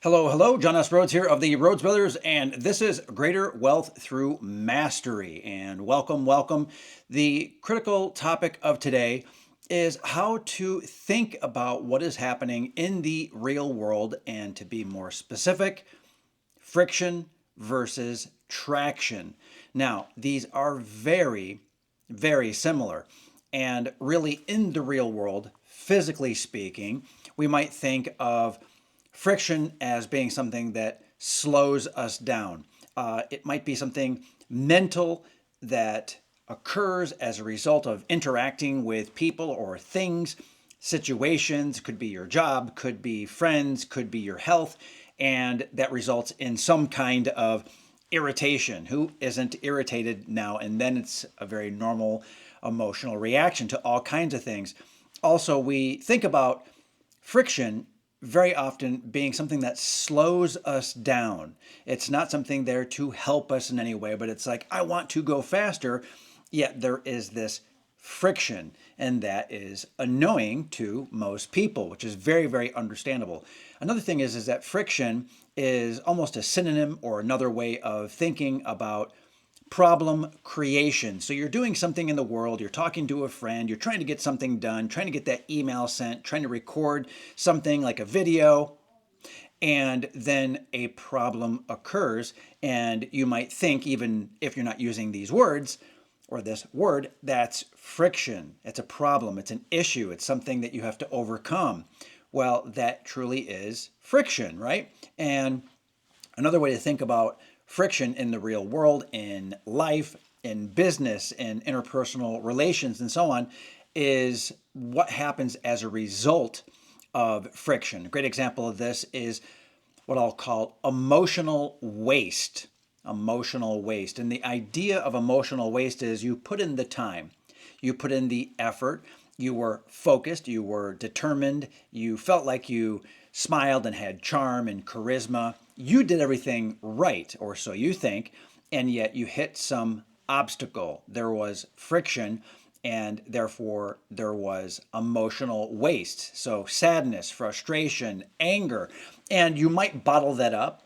Hello, hello. John S. Rhodes here of the Rhodes Brothers, and this is Greater Wealth Through Mastery. And welcome, welcome. The critical topic of today is how to think about what is happening in the real world, and to be more specific, friction versus traction. Now, these are very, very similar. And really, in the real world, physically speaking, we might think of friction as being something that slows us down. It might be something mental that occurs as a result of interacting with people or things, situations, could be your job, could be friends, could be your health, and that results in some kind of irritation. Who isn't irritated now and then? It's a very normal emotional reaction to all kinds of things. Also, we think about friction very often being something that slows us down. It's not something there to help us in any way, but it's like, I want to go faster, yet there is this friction, and that is annoying to most people, which is very, very understandable. Another thing is that friction is almost a synonym or another way of thinking about problem creation. So you're doing something in the world, you're talking to a friend, you're trying to get something done, trying to get that email sent, trying to record something like a video, and then a problem occurs. And you might think, even if you're not using these words or this word, that's friction. It's a problem, it's an issue, it's something that you have to overcome. Well, that truly is friction, right? And another way to think about friction in the real world, in life, in business, in interpersonal relations, and so on, is what happens as a result of friction. A great example of this is what I'll call emotional waste. Emotional waste. And the idea of emotional waste is you put in the time, you put in the effort, you were focused, you were determined, you felt like you smiled and had charm and charisma. You did everything right, or so you think, and yet you hit some obstacle. There was friction, and therefore there was emotional waste. So sadness, frustration, anger, and you might bottle that up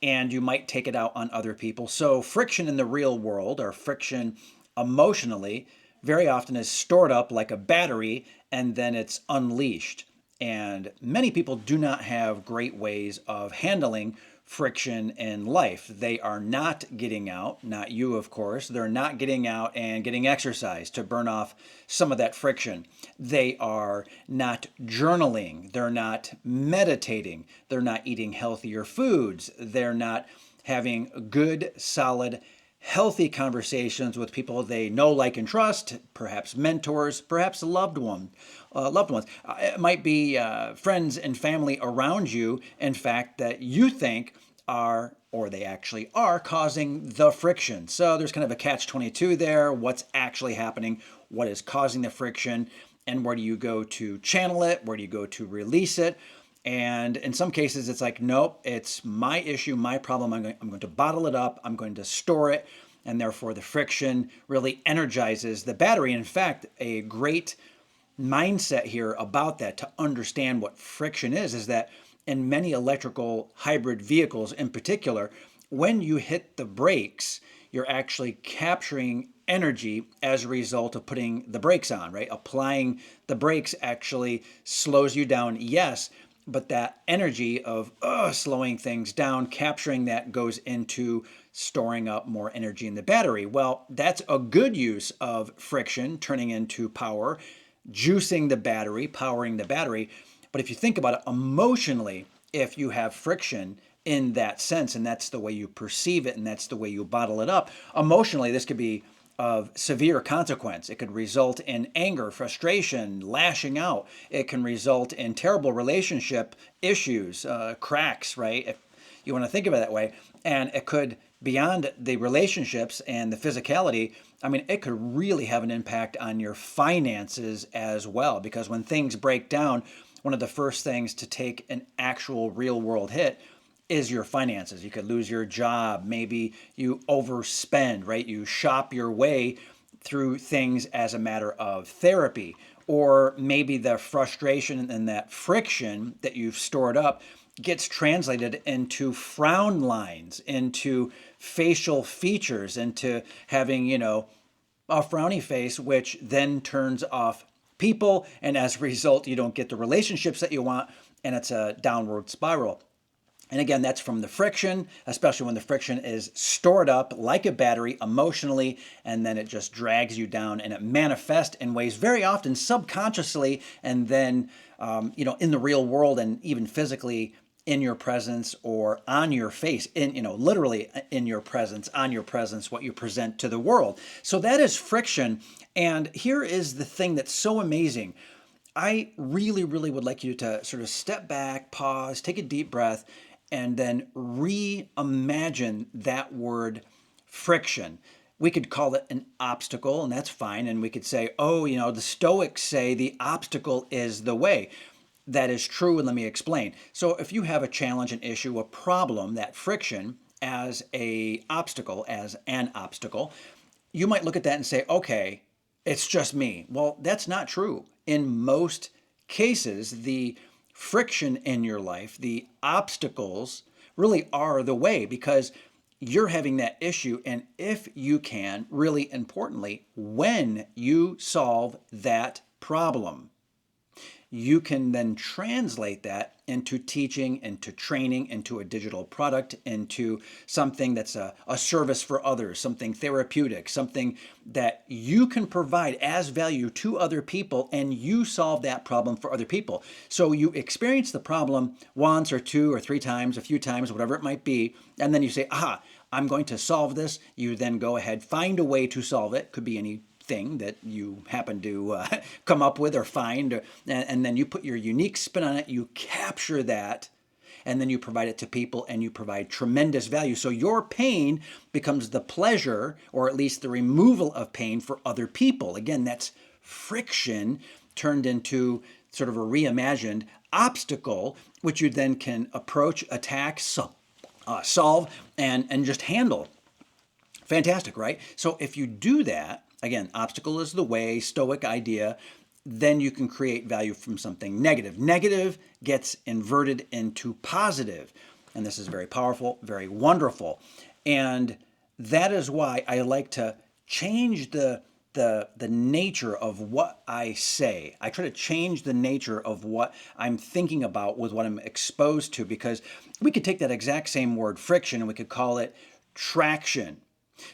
and you might take it out on other people. So friction in the real world, or friction emotionally, very often is stored up like a battery and then it's unleashed. And many people do not have great ways of handling friction in life. They are not getting out, not you, of course, they're not getting out and getting exercise to burn off some of that friction. They are not journaling, they're not meditating, they're not eating healthier foods, they're not having good, solid, healthy conversations with people they know, like, and trust, perhaps mentors, perhaps loved ones. It might be friends and family around you, in fact, that you think are, or they actually are, causing the friction. So there's kind of a catch-22 there. What's actually happening? What is causing the friction? And where do you go to channel it? Where do you go to release it? And in some cases, it's like, nope, it's my issue, my problem. I'm going to bottle it up. I'm going to store it. And therefore, the friction really energizes the battery. In fact, a great mindset here about that, to understand what friction is that in many electrical hybrid vehicles in particular, when you hit the brakes, you're actually capturing energy as a result of putting the brakes on, right? Applying the brakes actually slows you down, yes, but that energy of slowing things down, capturing that, goes into storing up more energy in the battery. Well, that's a good use of friction, turning into power, juicing the battery, powering the battery. But if you think about it emotionally, if you have friction in that sense, and that's the way you perceive it, and that's the way you bottle it up, emotionally, this could be of severe consequence. It could result in anger, frustration, lashing out. It can result in terrible relationship issues, cracks, right? If you want to think of it that way. And it could, beyond the relationships and the physicality, I mean, it could really have an impact on your finances as well. Because when things break down, one of the first things to take an actual real world hit is your finances. You could lose your job. Maybe you overspend, right? You shop your way through things as a matter of therapy. Or maybe the frustration and that friction that you've stored up gets translated into frown lines, into facial features, into having, a frowny face, which then turns off people. And as a result, you don't get the relationships that you want, and it's a downward spiral. And again, that's from the friction, especially when the friction is stored up like a battery emotionally, and then it just drags you down, and it manifests in ways very often subconsciously, and then, in the real world and even physically in your presence or on your face, literally in your presence, on your presence, what you present to the world. So that is friction. And here is the thing that's so amazing. I really, really would like you to sort of step back, pause, take a deep breath, and then reimagine that word friction. We could call it an obstacle, and that's fine. And we could say, oh, the Stoics say the obstacle is the way. That is true, and let me explain. So if you have a challenge, an issue, a problem, that friction as an obstacle, you might look at that and say, okay, it's just me. Well, that's not true. In most cases, the friction in your life, the obstacles really are the way, because you're having that issue. And if you can, really importantly, when you solve that problem, you can then translate that into teaching, into training, into a digital product, into something that's a service for others, something therapeutic, something that you can provide as value to other people, and you solve that problem for other people. So you experience the problem once or two or three times, a few times, whatever it might be, and then you say, aha, I'm going to solve this. You then go ahead, find a way to solve it. Could be any thing that you happen to come up with or find, and then you put your unique spin on it, you capture that, and then you provide it to people, and you provide tremendous value. So your pain becomes the pleasure, or at least the removal of pain for other people. Again, that's friction turned into sort of a reimagined obstacle, which you then can approach, attack, solve, and just handle. Fantastic, right? So if you do that, again, obstacle is the way, Stoic idea, then you can create value from something negative. Negative gets inverted into positive. And this is very powerful, very wonderful. And that is why I like to change the nature of what I say. I try to change the nature of what I'm thinking about with what I'm exposed to, because we could take that exact same word, friction, and we could call it traction.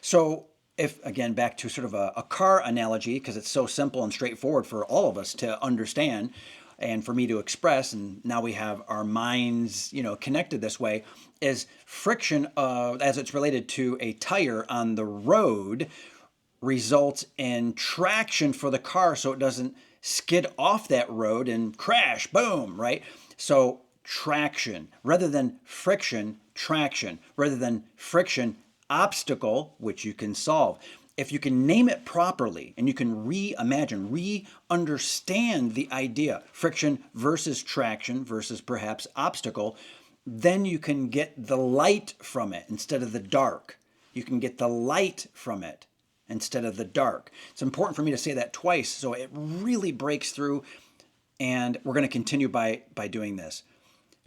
So if, again, back to sort of a car analogy, because it's so simple and straightforward for all of us to understand and for me to express, and now we have our minds, connected this way, is friction, as it's related to a tire on the road, results in traction for the car so it doesn't skid off that road and crash, boom, right? So traction, rather than friction, traction, rather than friction, obstacle, which you can solve. If you can name it properly and you can reimagine, re-understand the idea, friction versus traction versus perhaps obstacle, then you can get the light from it instead of the dark. You can get the light from it instead of the dark. It's important for me to say that twice so it really breaks through, and we're going to continue by doing this.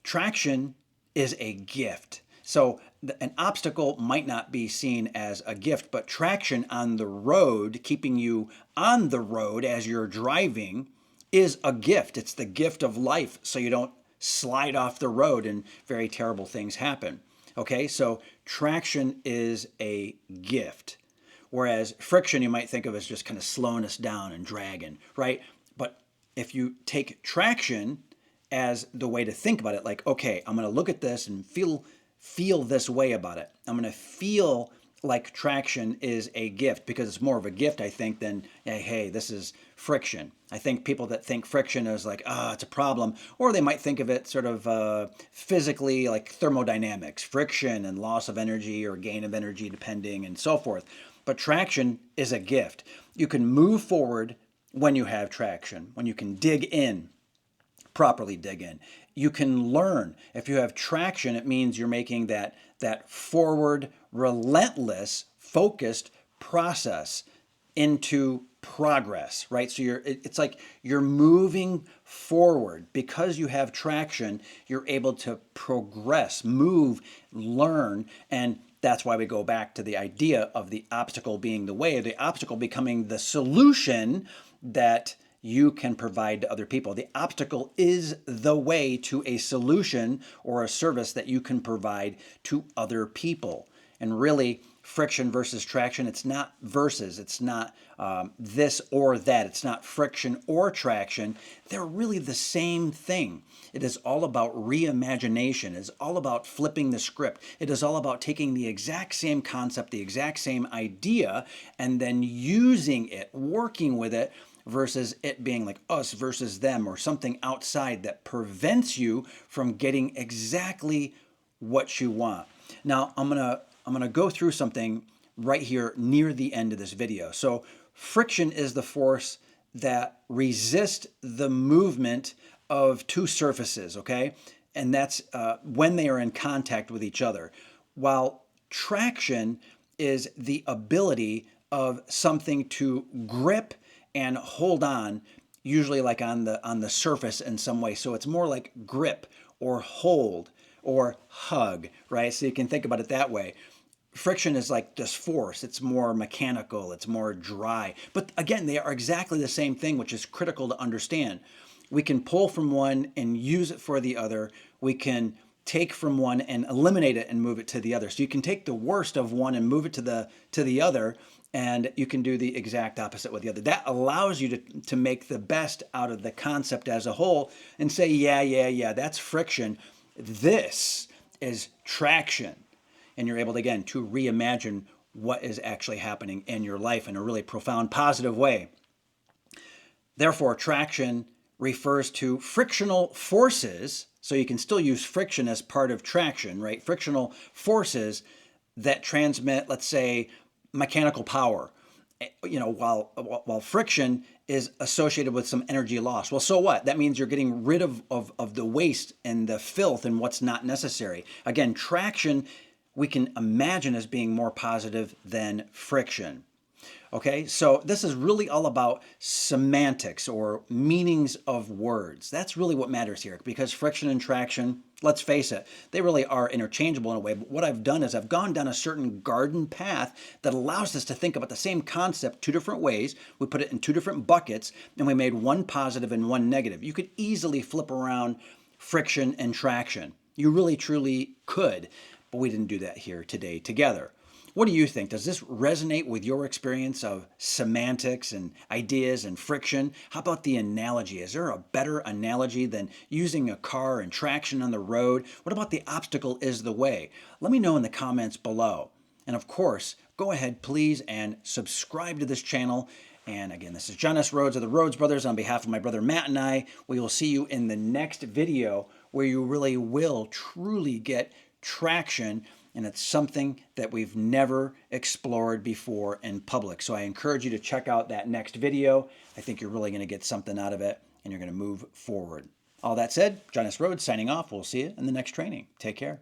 Traction is a gift. So an obstacle might not be seen as a gift, but traction on the road, keeping you on the road as you're driving, is a gift. It's the gift of life, so you don't slide off the road and very terrible things happen. Okay, so traction is a gift. Whereas friction you might think of as just kind of slowing us down and dragging, right? But if you take traction as the way to think about it, like, okay, I'm going to look at this and feel this way about it. I'm going to feel like traction is a gift, because it's more of a gift, I think, than, hey, this is friction. I think people that think friction is like, it's a problem, or they might think of it sort of physically, like thermodynamics, friction and loss of energy or gain of energy, depending, and so forth. But traction is a gift. You can move forward when you have traction, when you can dig in, properly dig in. You can learn. If you have traction, it means you're making that forward, relentless, focused process into progress, right? So it's like you're moving forward. Because you have traction, you're able to progress, move, learn, and that's why we go back to the idea of the obstacle being the way, the obstacle becoming the solution that you can provide to other people. The obstacle is the way to a solution or a service that you can provide to other people. And really, friction versus traction, it's not versus, it's not this or that, it's not friction or traction. They're really the same thing. It is all about reimagination. It's all about flipping the script. It is all about taking the exact same concept, the exact same idea, and then using it, working with it, versus it being like us versus them or something outside that prevents you from getting exactly what you want. Now, I'm gonna go through something right here near the end of this video. So friction is the force that resists the movement of two surfaces, okay? And that's when they are in contact with each other. While traction is the ability of something to grip and hold on, usually like on the surface in some way. So it's more like grip or hold or hug, right? So you can think about it that way. Friction is like just force. It's more mechanical. It's more dry. But again, they are exactly the same thing, which is critical to understand. We can pull from one and use it for the other. We can take from one and eliminate it and move it to the other. So you can take the worst of one and move it to the other, and you can do the exact opposite with the other. That allows you to make the best out of the concept as a whole and say, yeah, that's friction. This is traction. And you're able to, again, to reimagine what is actually happening in your life in a really profound, positive way. Therefore, traction refers to frictional forces, so you can still use friction as part of traction, right? Frictional forces that transmit, let's say, mechanical power. While friction is associated with some energy loss. Well, so what? That means you're getting rid of the waste and the filth and what's not necessary. Again, traction we can imagine as being more positive than friction. Okay, so this is really all about semantics or meanings of words. That's really what matters here, because friction and traction, let's face it, they really are interchangeable in a way. But what I've done is I've gone down a certain garden path that allows us to think about the same concept two different ways. We put it in two different buckets, and we made one positive and one negative. You could easily flip around friction and traction. You really, truly could, but we didn't do that here today together. What do you think? Does this resonate with your experience of semantics and ideas and friction? How about the analogy? Is there a better analogy than using a car and traction on the road? What about the obstacle is the way? Let me know in the comments below. And of course, go ahead, please, and subscribe to this channel. And again, this is John S. Rhodes of the Rhodes Brothers. On behalf of my brother Matt and I, we will see you in the next video where you really will truly get traction, and it's something that we've never explored before in public. So I encourage you to check out that next video. I think you're really going to get something out of it, and you're going to move forward. All that said, John S. Rhodes signing off. We'll see you in the next training. Take care.